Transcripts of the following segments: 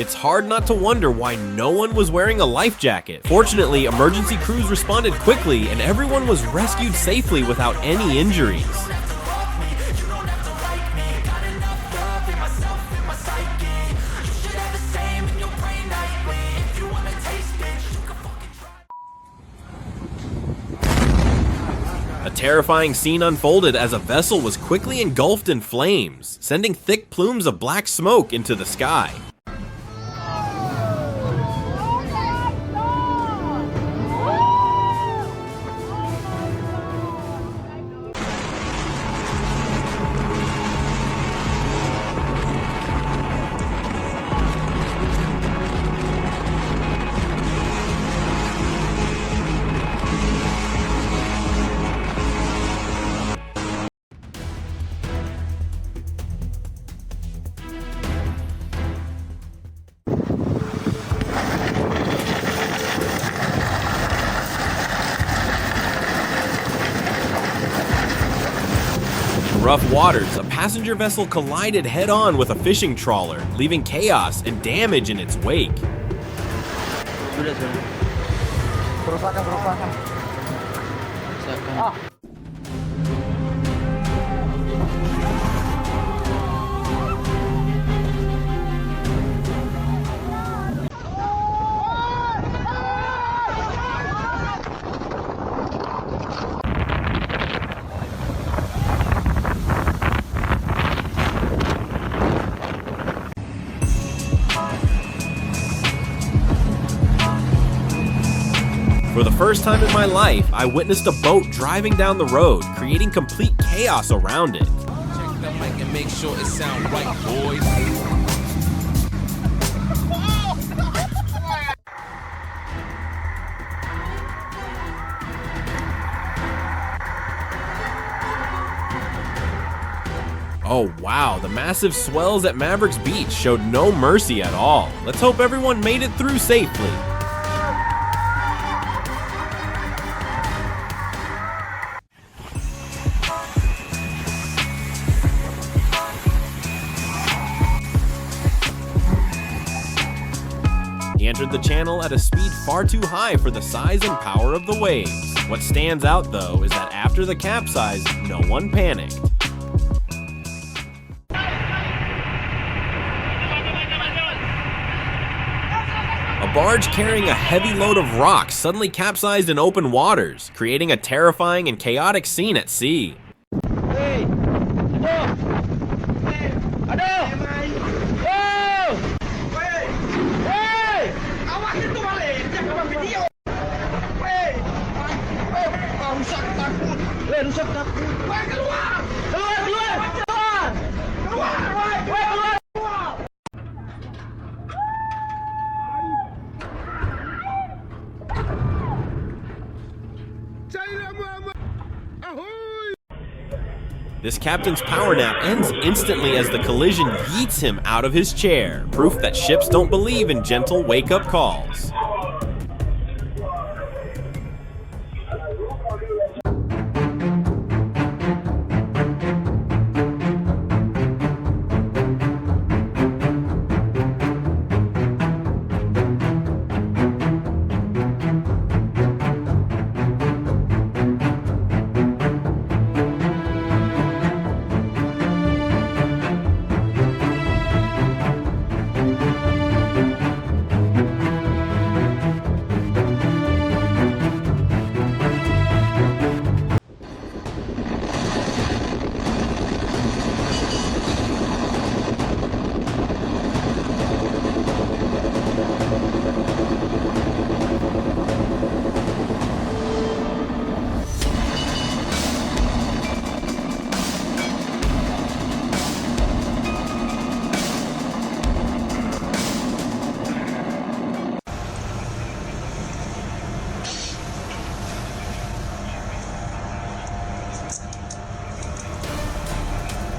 it's hard not to wonder why no one was wearing a life jacket. Fortunately, emergency crews responded quickly and everyone was rescued safely without any injuries. A terrifying scene unfolded as a vessel was quickly engulfed in flames, sending thick plumes of black smoke into the sky. In rough waters, a passenger vessel collided head-on with a fishing trawler, leaving chaos and damage in its wake. Sudah. Kerusakan. For the first time in my life, I witnessed a boat driving down the road, creating complete chaos around it. Check the mic and make sure it sound right, boys. Oh wow, the massive swells at Mavericks Beach showed no mercy at all. Let's hope everyone made it through safely. He entered the channel at a speed far too high for the size and power of the waves. What stands out though is that after the capsize, no one panicked. A barge carrying a heavy load of rocks suddenly capsized in open waters, creating a terrifying and chaotic scene at sea. This captain's power nap ends instantly as the collision yeets him out of his chair, proof that ships don't believe in gentle wake-up calls.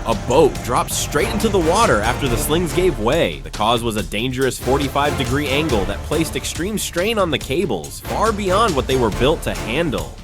A boat dropped straight into the water after the slings gave way. The cause was a dangerous 45-degree angle that placed extreme strain on the cables, far beyond what they were built to handle.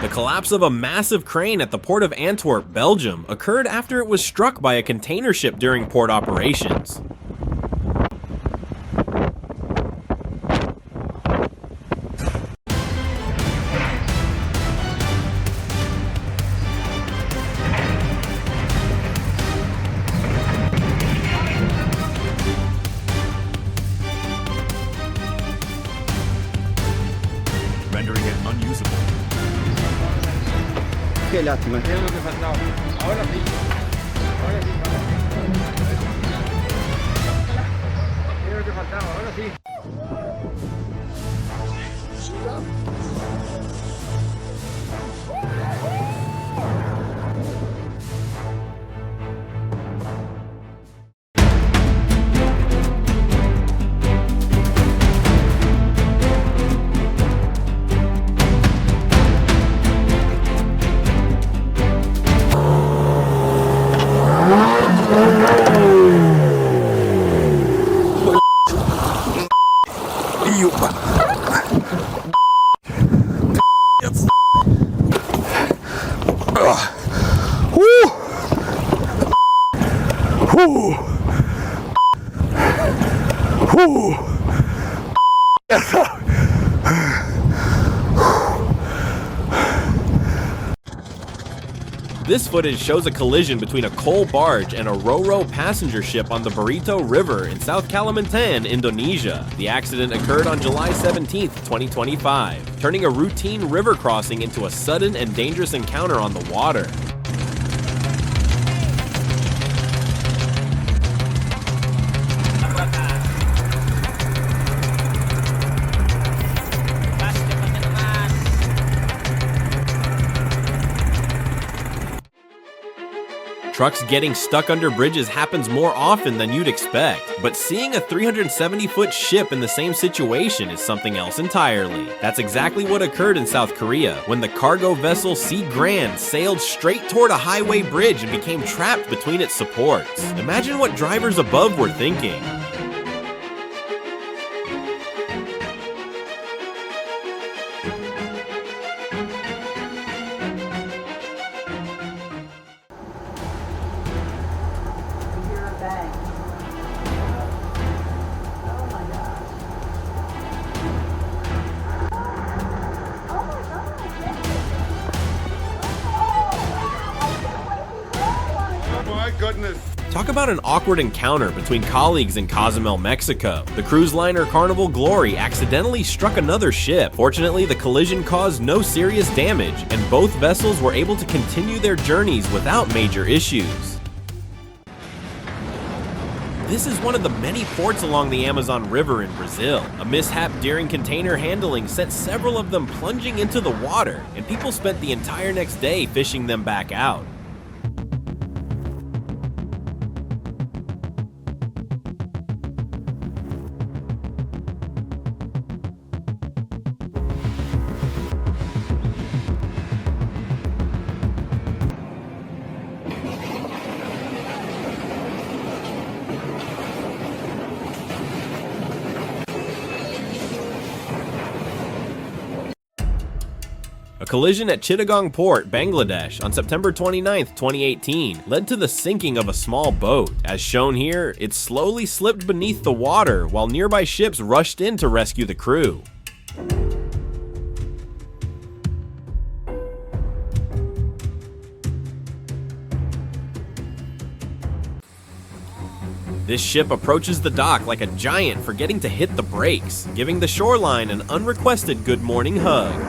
The collapse of a massive crane at the port of Antwerp, Belgium, occurred after it was struck by a container ship during port operations. Rendering it unusable. Qué lástima. Es lo que faltaba. Ahora sí. Ahora sí. Es lo que faltaba. Ahora sí. This footage shows a collision between a coal barge and a ro-ro passenger ship on the Barito River in South Kalimantan, Indonesia. The accident occurred on July 17, 2025, turning a routine river crossing into a sudden and dangerous encounter on the water. Trucks getting stuck under bridges happens more often than you'd expect, but seeing a 370-foot ship in the same situation is something else entirely. That's exactly what occurred in South Korea, when the cargo vessel Sea Grand sailed straight toward a highway bridge and became trapped between its supports. Imagine what drivers above were thinking. Talk about an awkward encounter between colleagues in Cozumel, Mexico. The cruise liner Carnival Glory accidentally struck another ship. Fortunately, the collision caused no serious damage, and both vessels were able to continue their journeys without major issues. This is one of the many ports along the Amazon River in Brazil. A mishap during container handling sent several of them plunging into the water, and people spent the entire next day fishing them back out. A collision at Chittagong Port, Bangladesh on September 29, 2018 led to the sinking of a small boat. As shown here, it slowly slipped beneath the water while nearby ships rushed in to rescue the crew. This ship approaches the dock like a giant forgetting to hit the brakes, giving the shoreline an unrequested good morning hug.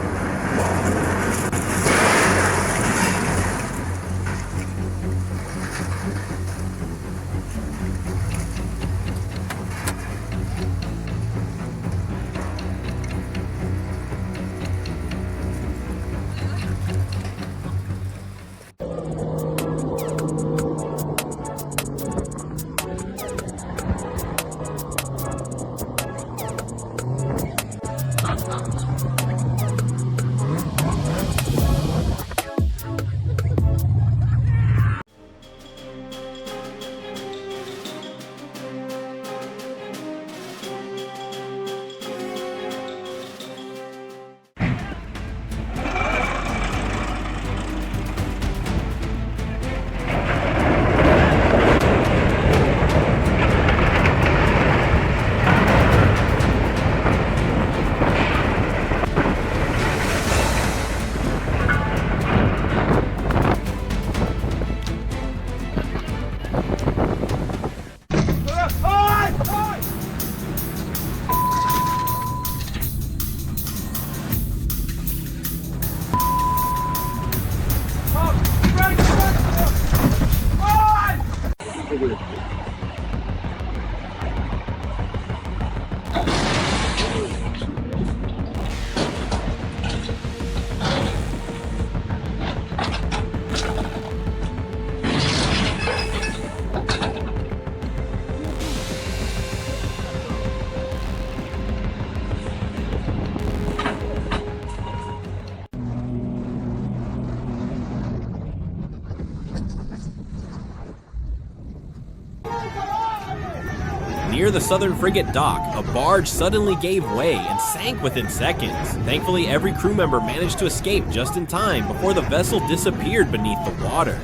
Near the southern frigate dock, a barge suddenly gave way and sank within seconds. Thankfully, every crew member managed to escape just in time before the vessel disappeared beneath the water.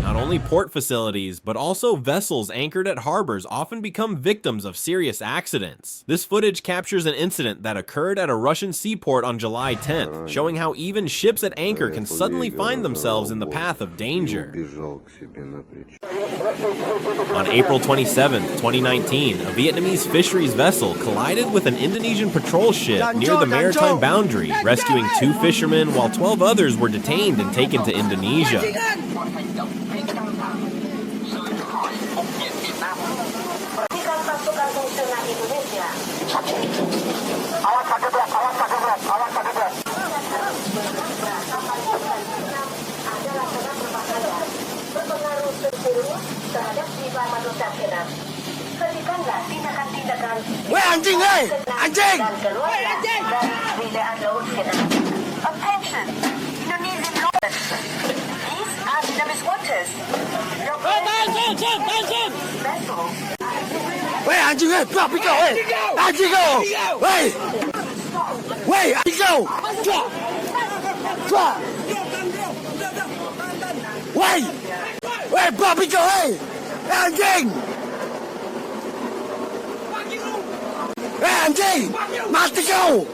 Not only port facilities, but also vessels anchored at harbors often become victims of serious accidents. This footage captures an incident that occurred at a Russian seaport on July 10th, showing how even ships at anchor can suddenly find themselves in the path of danger. On April 27, 2019, a Vietnamese fisheries vessel collided with an Indonesian patrol ship near the maritime boundary, rescuing 2 fishermen while 12 others were detained and taken to Indonesia. Weh anjing, hei! Anjing! Attention, Indonesian waters. These are Vietnamese waters. Vessels. Weh anjing, hei! Keluar pikau, hei! Anjing kau! Weh! Weh, anjing kau! Keluar! Keluar! Weh! Weh, keluar pikau, hei! Anjing! Anjing! Mati kau!